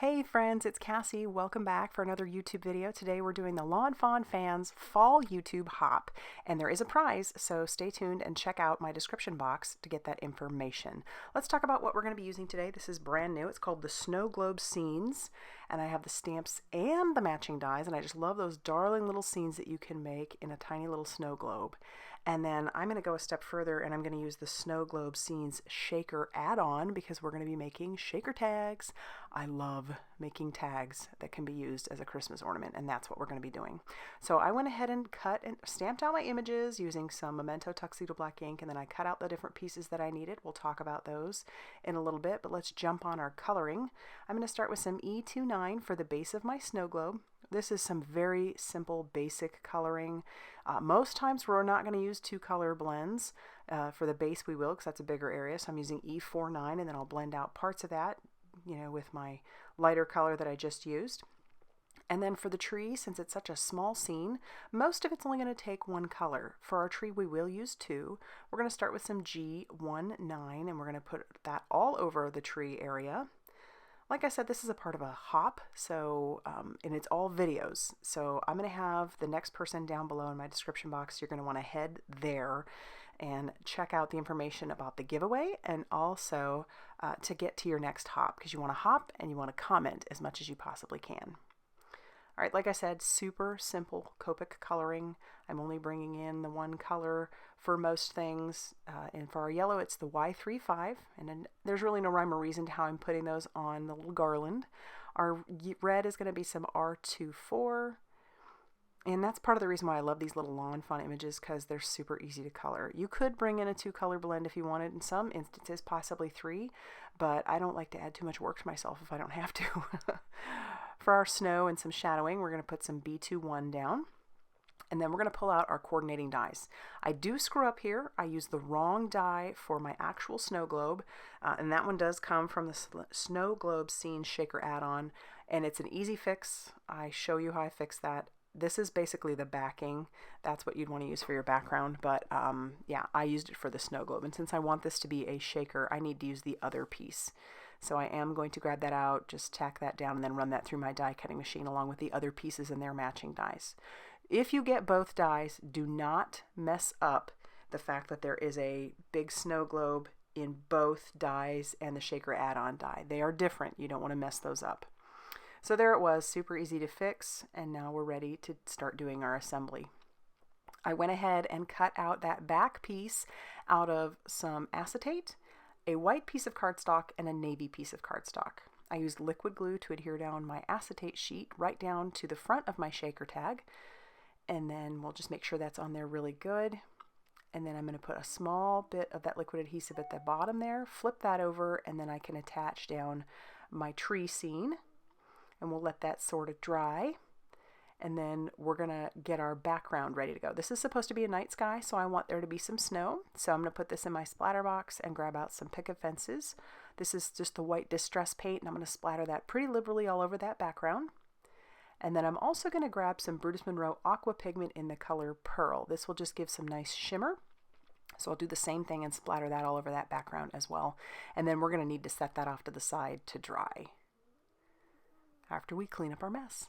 Hey friends, it's Cassie. Welcome back for another YouTube video. Today we're doing the Lawn Fawn Fans Fall YouTube Hop, and there is a prize, so stay tuned and check out my description box to get that information. Let's talk about what we're going to be using today. This is brand new. It's called the Snow Globe Scenes, and I have the stamps and the matching dies, and I just love those darling little scenes that you can make in a tiny little snow globe. And then I'm going to go a step further, and I'm going to use the Snow Globe Scenes Shaker add-on because we're going to be making shaker tags. I love making tags that can be used as a Christmas ornament, and that's what we're going to be doing. So I went ahead and cut and stamped out my images using some Memento Tuxedo black ink, and then I cut out the different pieces that I needed. We'll talk about those in a little bit, but let's jump on our coloring. I'm going to start with some E29 for the base of my snow globe. This is some very simple, basic coloring. Most times we're not going to use two color blends. For the base we will, because that's a bigger area, so I'm using E49, and then I'll blend out parts of that, with my lighter color that I just used. And then for the tree, since it's such a small scene, most of it's only going to take one color. For our tree, we will use two. We're going to start with some G19, and we're going to put that all over the tree area. Like I said, this is a part of a hop, so and it's all videos. So I'm going to have the next person down below in my description box. You're going to want to head there and check out the information about the giveaway, and also to get to your next hop, because you want to hop and you want to comment as much as you possibly can. All right, like I said, super simple Copic coloring. I'm only bringing in the one color for most things. And for our yellow, it's the Y35. And then there's really no rhyme or reason to how I'm putting those on the little garland. Our red is going to be some R24. And that's part of the reason why I love these little lawn fawn images, because they're super easy to color. You could bring in a two-color blend if you wanted, in some instances, possibly three, but I don't like to add too much work to myself if I don't have to. For our snow and some shadowing, we're going to put some B21 down, and then we're going to pull out our coordinating dies. I do screw up here. I use the wrong die for my actual snow globe, and that one does come from the Snow Globe Scene Shaker add-on, and it's an easy fix. I show you how I fix that. This is basically the backing. That's what you'd want to use for your background, but yeah, I used it for the snow globe, and since I want this to be a shaker, I need to use the other piece. So I am going to grab that out, just tack that down, and then run that through my die cutting machine along with the other pieces and their matching dies. If you get both dies, do not mess up the fact that there is a big snow globe in both dies and the shaker add-on die. They are different. You don't want to mess those up. So there it was, super easy to fix, and now we're ready to start doing our assembly. I went ahead and cut out that back piece out of some acetate, a white piece of cardstock, and a navy piece of cardstock. I used liquid glue to adhere down my acetate sheet right down to the front of my shaker tag, and then we'll just make sure that's on there really good. And then I'm going to put a small bit of that liquid adhesive at the bottom there, flip that over, and then I can attach down my tree scene. And we'll let that sort of dry, and then we're going to get our background ready to go. This is supposed to be a night sky, so I want there to be some snow. So I'm going to put this in my splatter box and grab out some picket fences. This is just the white distress paint, and I'm going to splatter that pretty liberally all over that background. And then I'm also going to grab some Brutus Monroe aqua pigment in the color Pearl. This will just give some nice shimmer. So I'll do the same thing and splatter that all over that background as well. And then we're going to need to set that off to the side to dry after we clean up our mess.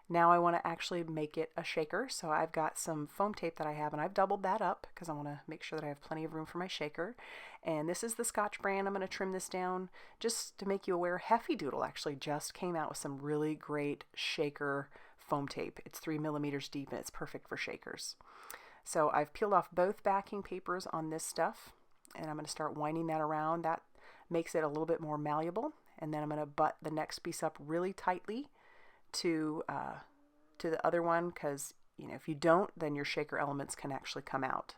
Now I want to actually make it a shaker, so I've got some foam tape that I have, and I've doubled that up because I want to make sure that I have plenty of room for my shaker. And this is the Scotch brand. I'm going to trim this down. Just to make you aware, Heffy Doodle actually just came out with some really great shaker foam tape. It's 3 millimeters deep, and it's perfect for shakers. So I've peeled off both backing papers on this stuff, and I'm going to start winding that around. That makes it a little bit more malleable. And then I'm going to butt the next piece up really tightly to the other one, because if you don't, then your shaker elements can actually come out.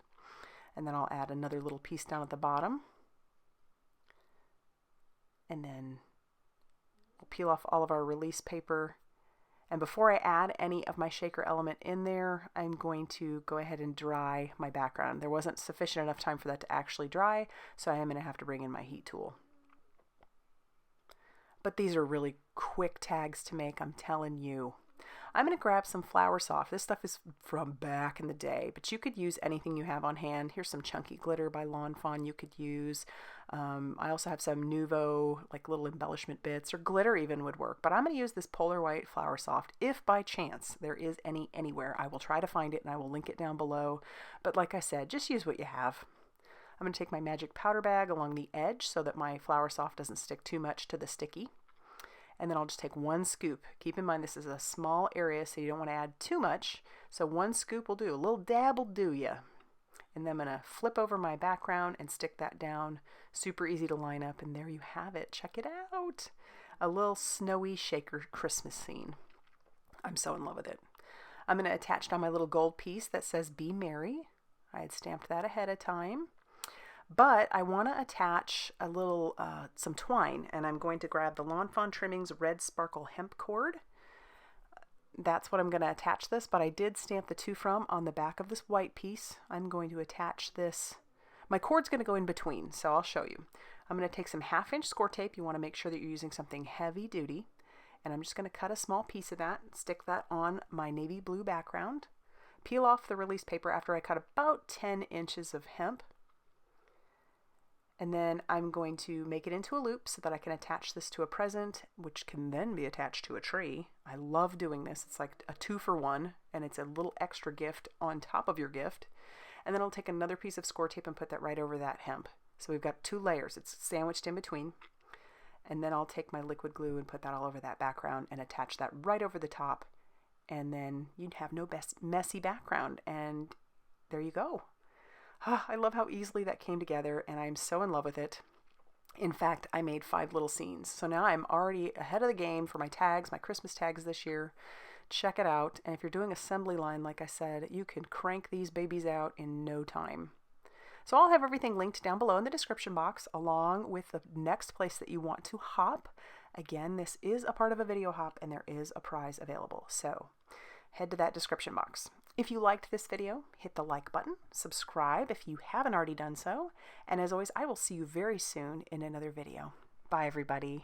And then I'll add another little piece down at the bottom, and then we'll peel off all of our release paper. And before I add any of my shaker element in there, I'm going to go ahead and dry my background. There wasn't sufficient enough time for that to actually dry, so I am going to have to bring in my heat tool. But these are really quick tags to make, I'm telling you. I'm going to grab some Flower Soft. This stuff is from back in the day, but you could use anything you have on hand. Here's some chunky glitter by Lawn Fawn you could use. I also have some Nuvo, like little embellishment bits, or glitter even would work. But I'm going to use this Polar White Flower Soft. If by chance there is any anywhere, I will try to find it and I will link it down below. But like I said, just use what you have. I'm going to take my magic powder bag along the edge so that my Flower Soft doesn't stick too much to the sticky. And then I'll just take one scoop. Keep in mind this is a small area, so you don't want to add too much. So one scoop will do. A little dab will do ya. And then I'm going to flip over my background and stick that down. Super easy to line up, and there you have it. Check it out. A little snowy shaker Christmas scene. I'm so in love with it. I'm going to attach down my little gold piece that says Be Merry. I had stamped that ahead of time. But I want to attach a little, some twine, and I'm going to grab the Lawn Fawn Trimmings Red Sparkle Hemp cord. That's what I'm going to attach this, but I did stamp the to from on the back of this white piece. I'm going to attach this. My cord's going to go in between, so I'll show you. I'm going to take some 1/2-inch Scor-Tape. You want to make sure that you're using something heavy duty. And I'm just going to cut a small piece of that, stick that on my navy blue background. Peel off the release paper after I cut about 10 inches of hemp. And then I'm going to make it into a loop so that I can attach this to a present, which can then be attached to a tree. I love doing this. It's like a 2-for-1, and it's a little extra gift on top of your gift. And then I'll take another piece of Scor-Tape and put that right over that hemp. So we've got 2 layers. It's sandwiched in between. And then I'll take my liquid glue and put that all over that background and attach that right over the top. And then you'd have no messy background. And there you go. I love how easily that came together, and I'm so in love with it. In fact, I made 5 little scenes. So now I'm already ahead of the game for my tags, my Christmas tags this year. Check it out. And if you're doing assembly line, like I said, you can crank these babies out in no time. So I'll have everything linked down below in the description box, along with the next place that you want to hop. Again, this is a part of a video hop, and there is a prize available. So head to that description box. If you liked this video, hit the like button, subscribe if you haven't already done so, and as always, I will see you very soon in another video. Bye, everybody.